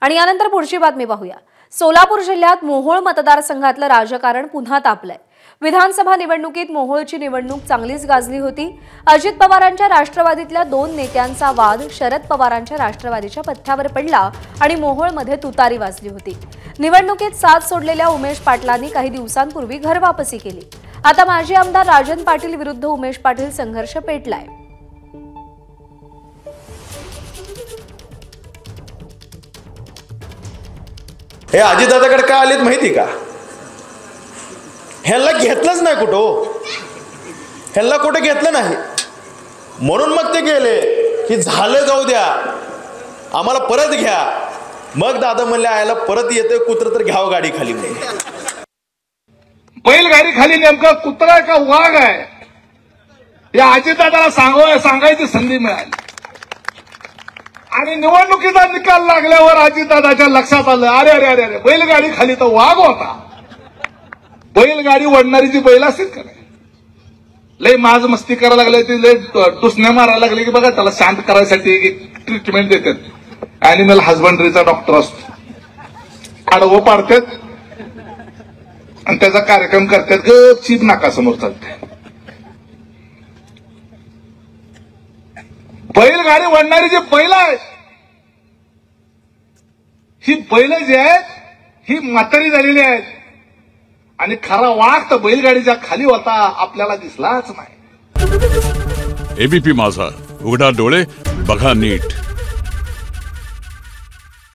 आणि यानंतर पुढची बातमी पाहूया। सोलापूर जिल्ह्यात मोहोळ मतदारसंघातलं राजकारण पुन्हा तापलंय। विधानसभा निवडणुकीत मोहोळची निवडणूक चांगलीच गाजली होती। अजित पवारांच्या राष्ट्रवादीतल्या दोन नेत्यांचा वाद शरद पवारांच्या राष्ट्रवादीच्या पथ्यावर पडला आणि मोहोळमध्ये तुतारी वाजली होती। निवडणुकीत साथ सोडलेल्या उमेश पाटलांनी काही दिवसांपूर्वी घरवापसी केली। आता माजी आमदार राजन पाटील विरुद्ध उमेश पाटील संघर्ष पेटलाय। हे अजितदादाकडे का आलेत माहिती का? ह्याला घेतलंच नाही कुठं, ह्याला कुठे घेतलं नाही म्हणून मग ते गेले की झालं जाऊ द्या, आम्हाला परत घ्या। मग दादा म्हणले आयला परत येते कुत्र तर घ्यावं गाडी खाली। बैलगाडी खाली नेमकं कुत्रा का वाघ आहे या अजितदादाला सांगायची संधी मिळाली आणि निवडणुकीचा निकाल लागल्यावर अजितदादाच्या लक्षात आलं अरे अरे अरे अरे बैलगाडी खाली तर वाघ होता। बैलगाडी वडणारी जी बैल असतील का नाही, लय माज मस्ती करायला लागले, ती लय टुसण्या मारायला लागले की बघा त्याला शांत करायसाठी ट्रीटमेंट देतात। अॅनिमल हजबंडरीचा डॉक्टर असतो, आडवं पाडतात आणि त्याचा कार्यक्रम करतात, गपचीप नाकासमोर चालते। बैलगाडी वडणारी जी बैल आहेत, ही बैल जी आहेत ही म्हातारी झालेली आहेत आणि खरा वाघ तर बैलगाडीच्या खाली होता आपल्याला दिसलाच नाही। एबीपी माझा, उघडा डोळे बघा नीट।